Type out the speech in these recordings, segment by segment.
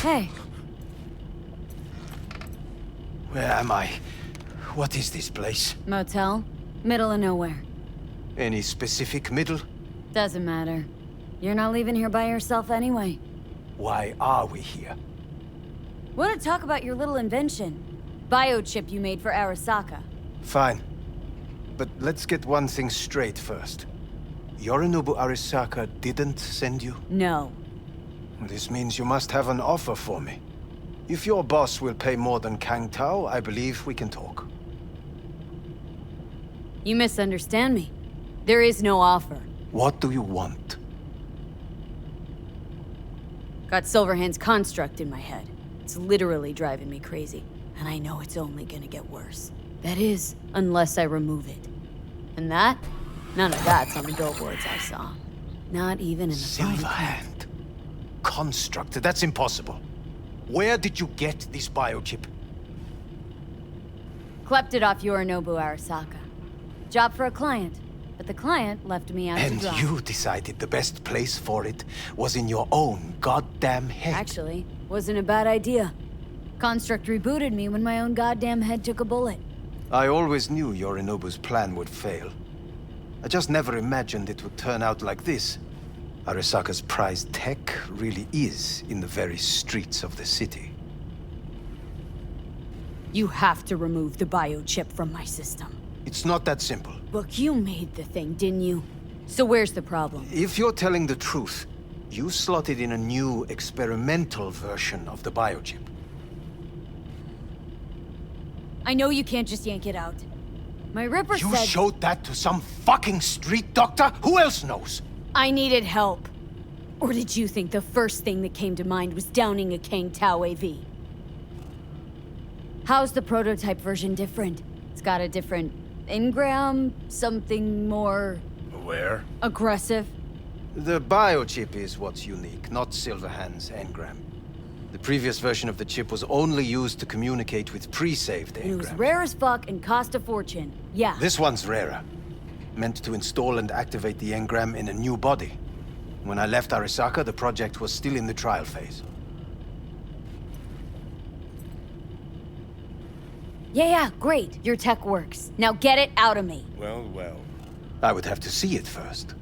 Hey. Where am I? What is this place? Motel? Middle of nowhere. Any specific middle? Doesn't matter. You're not leaving here by yourself anyway. Why are we here? Want to talk about your little invention? Biochip you made for Arasaka. Fine. But let's get one thing straight first. Yorinobu Arasaka didn't send you? No. This means you must have an offer for me. If your boss will pay more than Kang Tao, I believe we can talk. You misunderstand me. There is no offer. What do you want? Got Silverhand's construct in my head. It's literally driving me crazy. And I know it's only gonna get worse. That is, unless I remove it. And that? None of that's on the billboards I saw. Not even in the fine print. Silverhand. Construct, that's impossible. Where did you get this biochip? Klept it off Yorinobu Arasaka. Job for a client. But the client left me out to And dry. you decided the best place for it was in your own goddamn head. Actually, wasn't a bad idea. Construct rebooted me when my own goddamn head took a bullet. I always knew Yorinobu's plan would fail. I just never imagined it would turn out like this. Arasaka's prized tech really is in the very streets of the city. You have to remove the biochip from my system. It's not that simple. Look, you made the thing, didn't you? So where's the problem? If you're telling the truth, you slotted in a new experimental version of the biochip. I know you can't just yank it out. My Ripper You said... showed that to some fucking street doctor? Who else knows? I needed help. Or did you think the first thing that came to mind was downing a Kang Tao AV? How's the prototype version different? It's got a different engram, something more... Where? aggressive. The biochip is what's unique, not Silverhand's engram. The previous version of the chip was only used to communicate with pre-saved And it was engrams. rare as fuck and cost a fortune. Yeah. This one's rarer. Meant to install and activate the engram in a new body. When I left Arasaka, the project was still in the trial phase. Yeah, great. Your tech works. Now get it out of me. Well, well. I would have to see it first.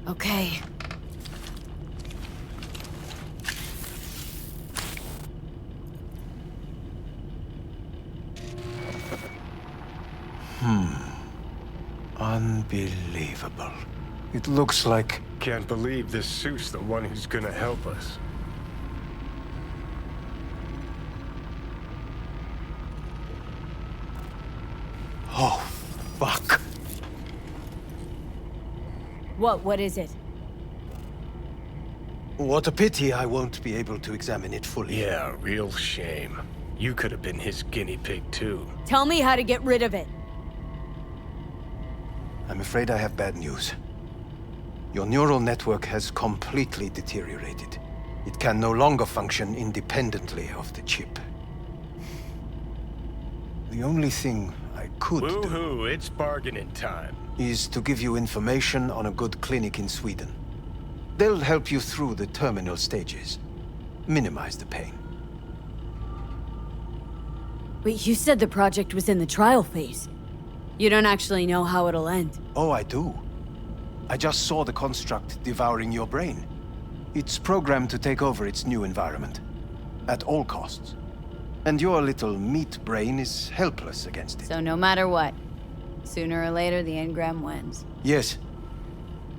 Okay. Unbelievable. It looks like... Can't believe this suit's the one who's gonna help us. Oh, fuck. What is it? What a pity I won't be able to examine it fully. Yeah, real shame. You could have been his guinea pig, too. Tell me how to get rid of it. I'm afraid I have bad news. Your neural network has completely deteriorated. It can no longer function independently of the chip. The only thing I could do Woo-hoo, it's bargaining time. is to give you information on a good clinic in Sweden. They'll help you through the terminal stages. Minimize the pain. Wait, you said the project was in the trial phase. You don't actually know how it'll end. Oh, I do. I just saw the construct devouring your brain. It's programmed to take over its new environment. At all costs. And your little meat brain is helpless against it. So no matter what, sooner or later the engram wins. Yes.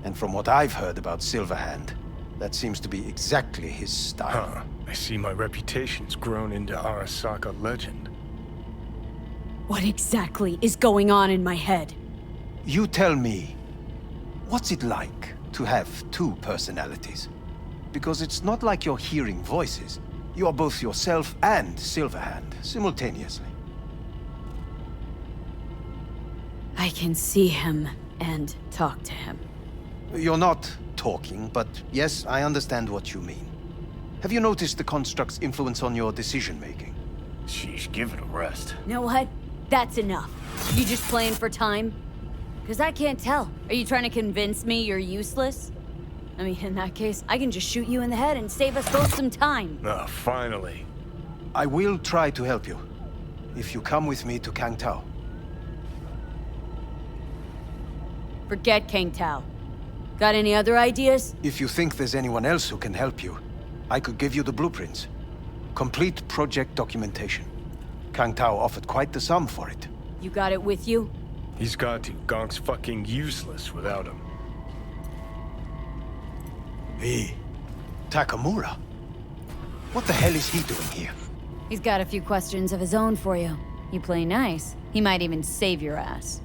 And from what I've heard about Silverhand, that seems to be exactly his style. Huh. I see my reputation's grown into Arasaka legend. What exactly is going on in my head? You tell me, what's it like to have two personalities? Because it's not like you're hearing voices. You're both yourself and Silverhand, simultaneously. I can see him and talk to him. You're not talking, but yes, I understand what you mean. Have you noticed the construct's influence on your decision-making? Sheesh, give it a rest. You know what? That's enough. You just playing for time? Because I can't tell. Are you trying to convince me you're useless? I mean, in that case, I can just shoot you in the head and save us both some time. Ah, finally. I will try to help you, if you come with me to Kang Tao. Forget Kang Tao. Got any other ideas? If you think there's anyone else who can help you, I could give you the blueprints. Complete project documentation. Kang Tao offered quite the sum for it. You got it with you? He's got to. Gonk's fucking useless without him. V. Takamura? What the hell is he doing here? He's got a few questions of his own for you. You play nice, he might even save your ass.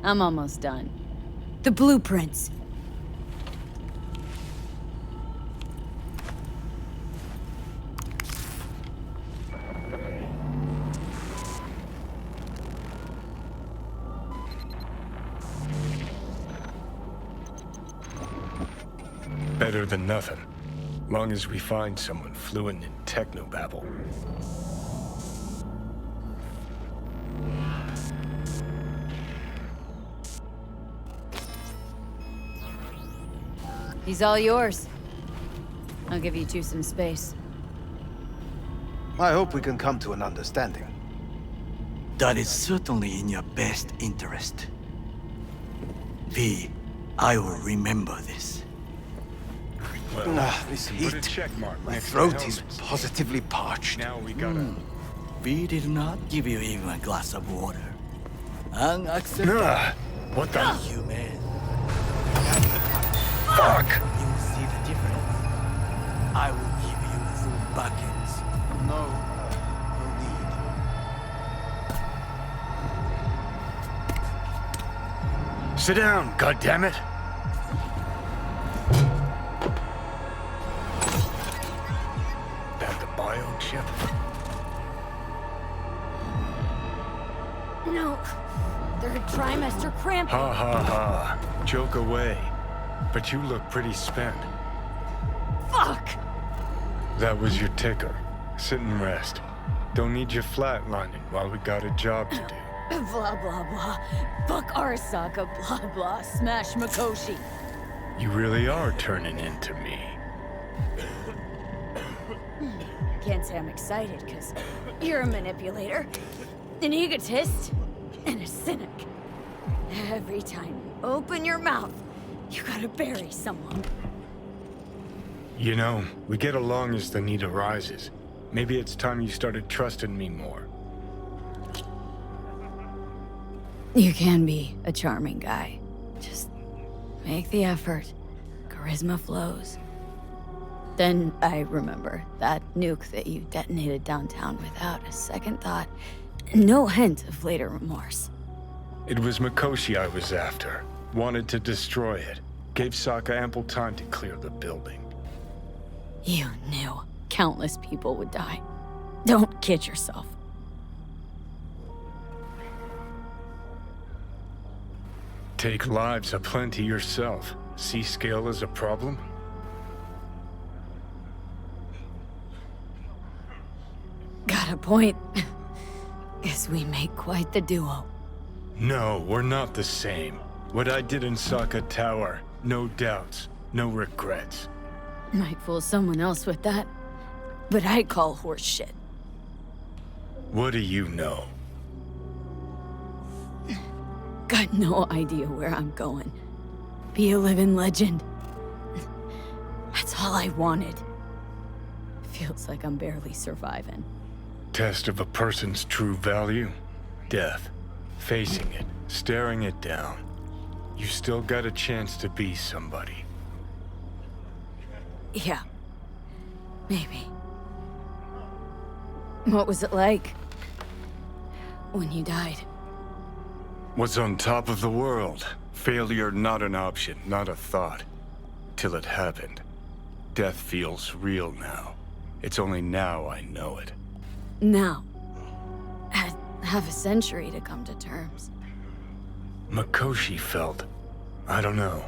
I'm almost done. The blueprints. Better than nothing. Long as we find someone fluent in technobabble. He's all yours. I'll give you two some space. I hope we can come to an understanding. That is certainly in your best interest. V, I will remember this. Well, This put a heat. check mark My next to throat the is helmets. positively parched. Now we gotta... V did not give you even a glass of water. Unacceptable. Ugh, what the... Human. Fuck! You see the difference? I will give you full buckets. No need. Sit down, goddammit! That the biochip? No. Third trimester cramp. Ha ha ha. Joke away. But you look pretty spent. Fuck! That was your ticker. Sit and rest. Don't need you flatlining while we got a job to do. Blah, blah, blah. Fuck Arasaka, blah, blah. Smash Mikoshi. You really are turning into me. Can't say I'm excited, because you're a manipulator, an egotist, and a cynic. Every time you open your mouth, you gotta bury someone. You know, we get along as the need arises. Maybe it's time you started trusting me more. You can be a charming guy. Just make the effort. Charisma flows. Then I remember that nuke that you detonated downtown without a second thought. No hint of later remorse. It was Mikoshi I was after. Wanted to destroy it. Gave Sokka ample time to clear the building. You knew countless people would die. Don't kid yourself. Take lives aplenty yourself. See scale as a problem? Got a point. Guess we make quite the duo. No, we're not the same. What I did in Sokka Tower, no doubts, no regrets. Might fool someone else with that, but I call horse shit. What do you know? Got no idea where I'm going. Be a living legend. That's all I wanted. Feels like I'm barely surviving. Test of a person's true value? Death. Facing it, staring it down. You still got a chance to be somebody. Yeah. Maybe. What was it like? When you died? Was on top of the world. Failure not an option, not a thought. Till it happened. Death feels real now. It's only now I know it. Now. Had half a century to come to terms. Mikoshi felt, I don't know,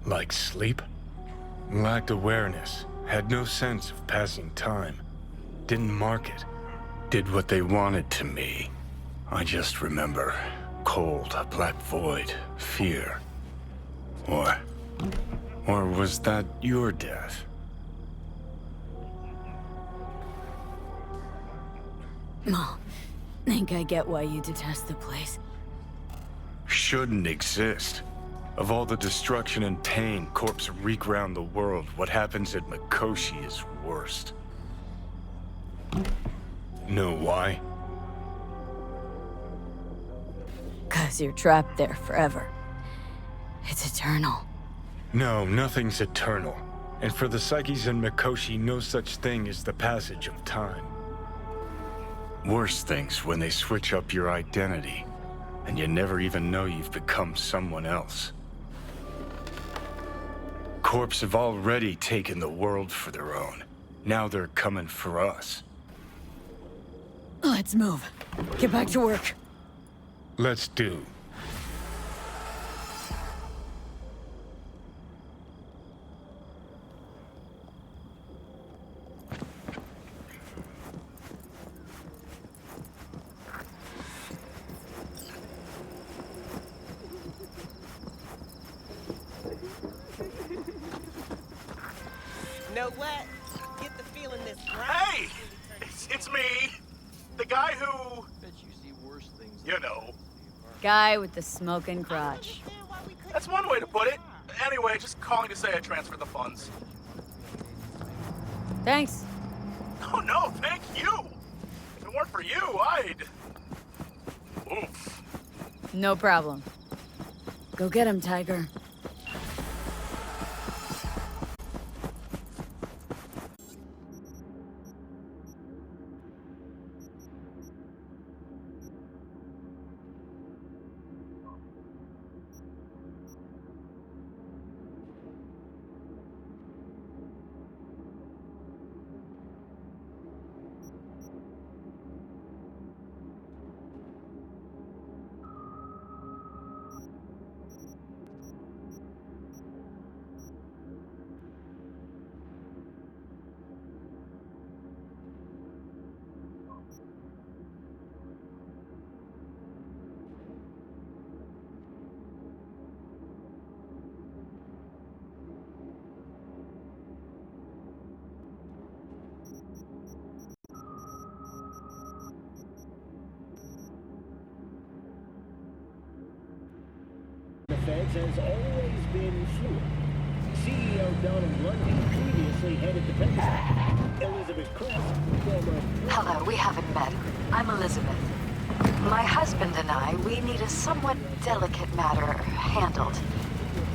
like sleep? Lacked awareness, had no sense of passing time. Didn't mark it. Did what they wanted to me. I just remember cold, black void, fear. Or Or was that your death? Mom, think I get why you detest the place. Shouldn't exist. Of all the destruction and pain corpses wreak round the world, what happens at Mikoshi is worst. Know why? 'Cause you're trapped there forever. It's eternal. No, nothing's eternal. And for the psyches in Mikoshi, no such thing as the passage of time. Worse things when they switch up your identity, and you never even know you've become someone else. Corps have already taken the world for their own. Now they're coming for us. Let's move. Get back to work. Let's do. Know what? Get the feeling this Hey! It's me! The guy who... You know. Guy with the smoking crotch. That's one way to put it. Anyway, just calling to say I transferred the funds. Thanks. Oh no, thank you! If it weren't for you, I'd... Oof. No problem. Go get him, Tiger. The feds has always been fluid. CEO Donald Lundy previously headed the Pentagon. Elizabeth Crest, former... Hello, we haven't met. I'm Elizabeth. My husband and I, we need a somewhat delicate matter handled.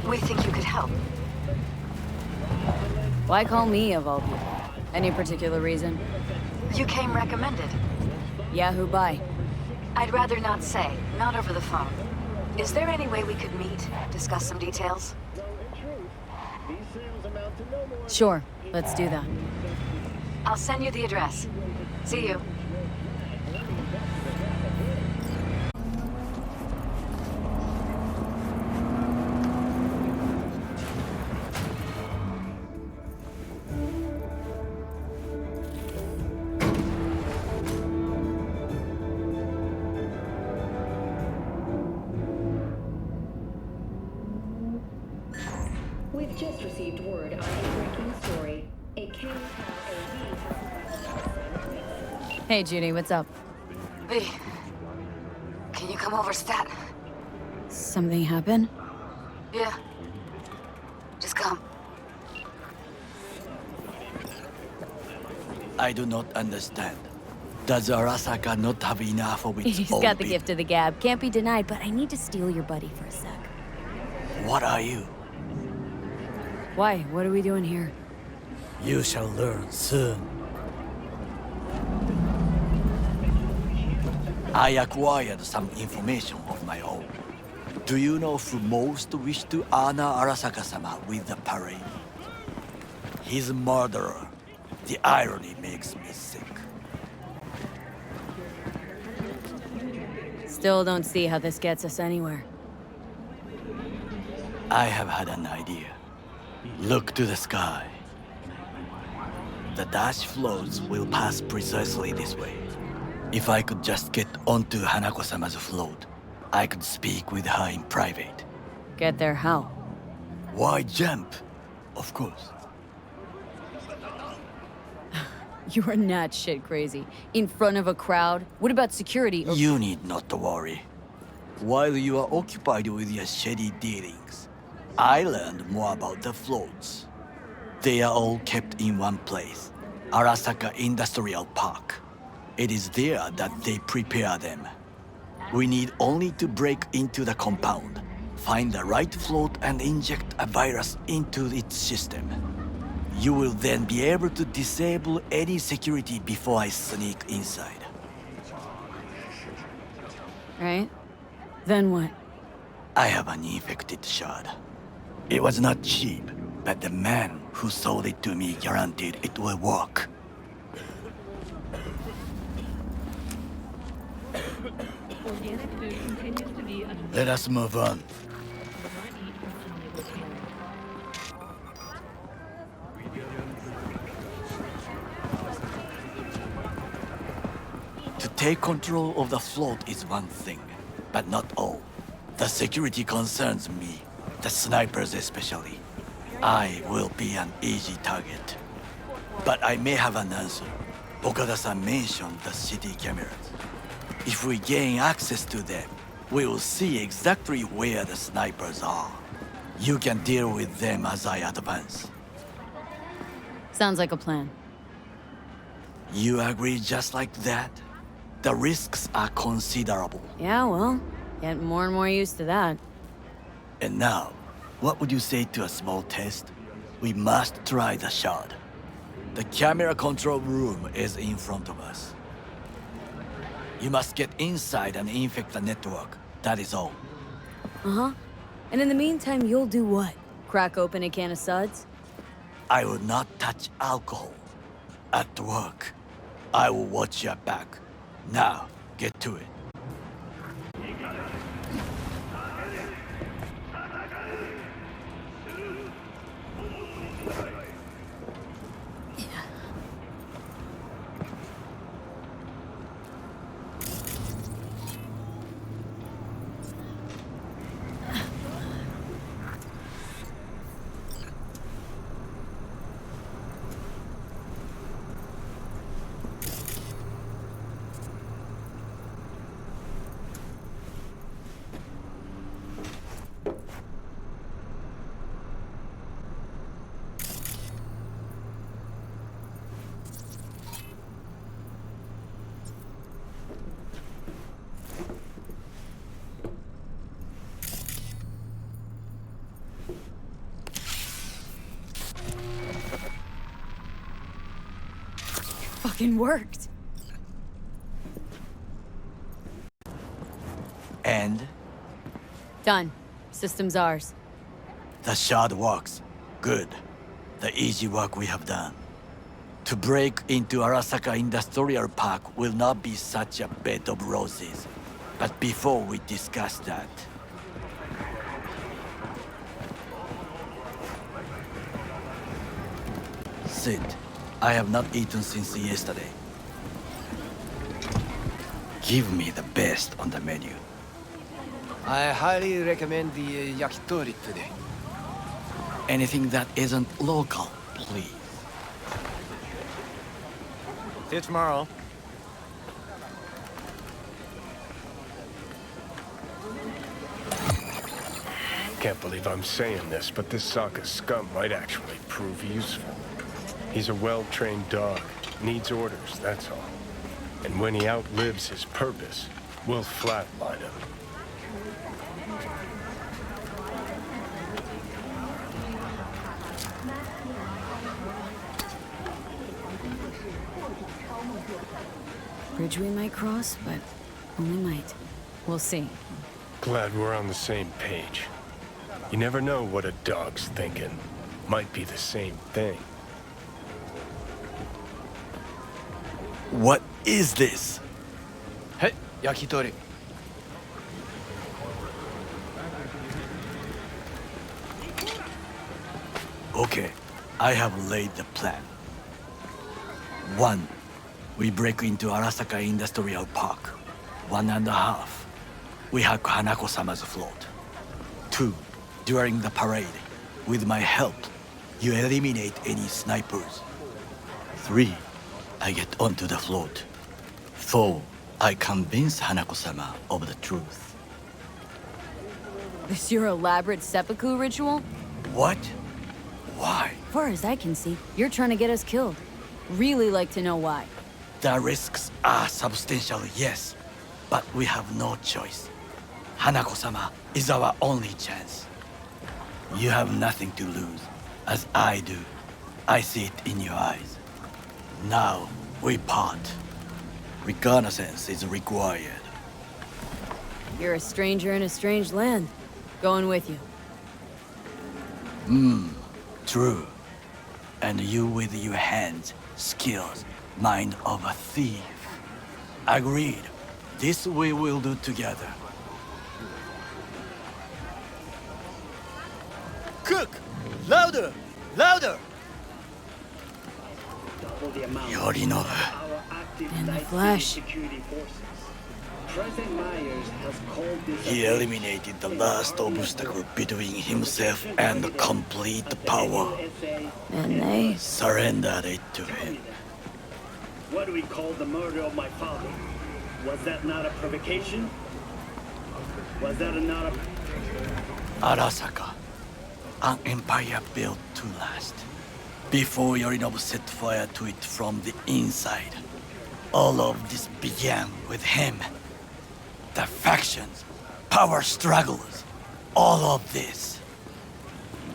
We think you could help. Why call me of all people? Any particular reason? You came recommended. Yahoo, bye. I'd rather not say, not over the phone. Is there any way we could meet, discuss some details? Sure, let's do that. I'll send you the address. See you. We've just received word on a breaking story. A King Hey, Judy, what's up? V, can you come over stat? Something happen? Yeah. Just come. I do not understand. Does Arasaka not have enough of its He's own got the people? gift of the gab. Can't be denied, but I need to steal your buddy for a sec. What are you? Why? What are we doing here? You shall learn soon. I acquired some information of my own. Do you know who most wish to honor Arasaka-sama with the parade? His murderer. The irony makes me sick. Still don't see how this gets us anywhere. I have had an idea. Look to the sky. The dash floats will pass precisely this way. If I could just get onto Hanako-sama's float, I could speak with her in private. Get there how? Why jump? Of course. You are not shit crazy. In front of a crowd? What about security? You need not to worry. While you are occupied with your shady dealings, I learned more about the floats. They are all kept in one place, Arasaka Industrial Park. It is there that they prepare them. We need only to break into the compound, find the right float and inject a virus into its system. You will then be able to disable any security before I sneak inside. Right? Then what? I have an infected shard. It was not cheap, but the man who sold it to me guaranteed it will work. Let us move on. To take control of the float is one thing, but not all. The security concerns me, the snipers especially. I will be an easy target. But I may have an answer. Okada-san mentioned the city cameras. If we gain access to them, we will see exactly where the snipers are. You can deal with them as I advance. Sounds like a plan. You agree just like that? The risks are considerable. Yeah, well, get more and more used to that. And now, what would you say to a small test? We must try the shard. The camera control room is in front of us. You must get inside and infect the network. That is all. Uh-huh. And in the meantime, you'll do what? Crack open a can of suds? I will not touch alcohol. At work, I will watch your back. Now, get to it. Fucking worked. And Done. System's ours. the shard works. Good. The easy work we have done. To break into Arasaka Industrial Park will not be such a bed of roses. But before we discuss that... Sit. I have not eaten since yesterday. Give me the best on the menu. I highly recommend the yakitori today. Anything that isn't local, please. See you tomorrow. Can't believe I'm saying this, but this Sokka scum might actually prove useful. He's a well-trained dog. Needs orders, that's all. And when he outlives his purpose, we'll flatline him. Bridge we might cross, but only might. We'll see. Glad we're on the same page. You never know what a dog's thinking. Might be the same thing. What is this? Hey, yakitori. Okay, I have laid the plan. 1. We break into Arasaka Industrial Park. 1.5. We hack Hanako-sama's float. 2. During the parade, with my help, you eliminate any snipers. 3, I get onto the float. 4, I convince Hanako-sama of the truth. This your elaborate seppuku ritual? What? Why? Far as I can see, you're trying to get us killed. Really like to know why. The risks are substantial, yes, but we have no choice. Hanako-sama is our only chance. You have nothing to lose, as I do. I see it in your eyes. Now, we part. Reconnaissance is required. You're a stranger in a strange land. Going with you. True. And you with your hands, skills, mind of a thief. Agreed. This we will do together. Cook! Louder! Louder! Double the amount. Yorinobu. Our active In the night flesh. security forces. President Myers has called this He eliminated the last obstacle between himself and complete power. And they... Surrendered it to him. What do we call the murder of my father? Was that not a provocation? Was that not a... Arasaka, an empire built to last. Before Yorinobu set fire to it from the inside. All of this began with him. The factions, power struggles, all of this.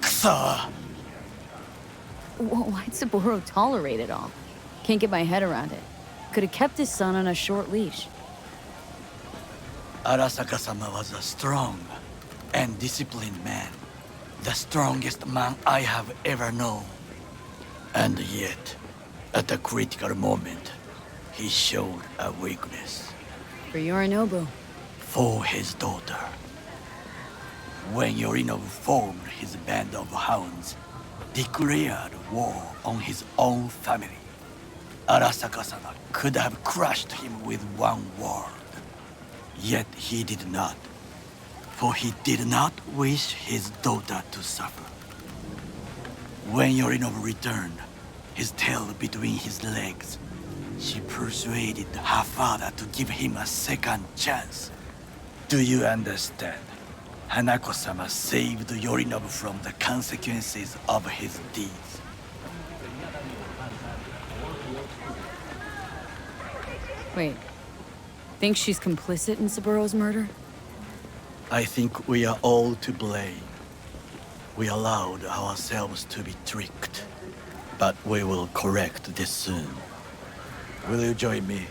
Kusa! Why'd Saburo tolerate it all? Can't get my head around it. Could have kept his son on a short leash. Arasaka-sama was a strong and disciplined man. The strongest man I have ever known. And yet, at a critical moment, he showed a weakness. For Yorinobu. For his daughter. When Yorinobu formed his band of hounds, declared war on his own family, Arasaka-sama could have crushed him with one word. Yet he did not, for he did not wish his daughter to suffer. When Yorinobu returned, his tail between his legs, she persuaded her father to give him a second chance. Do you understand? Hanako-sama saved Yorinobu from the consequences of his deeds. Wait. Think she's complicit in Saburo's murder? I think we are all to blame. We allowed ourselves to be tricked. But we will correct this soon. Will you join me?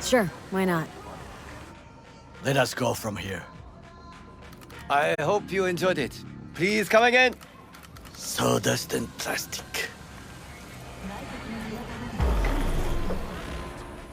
Sure, why not? Let us go from here. I hope you enjoyed it. Please come again. Sawdust and plastic.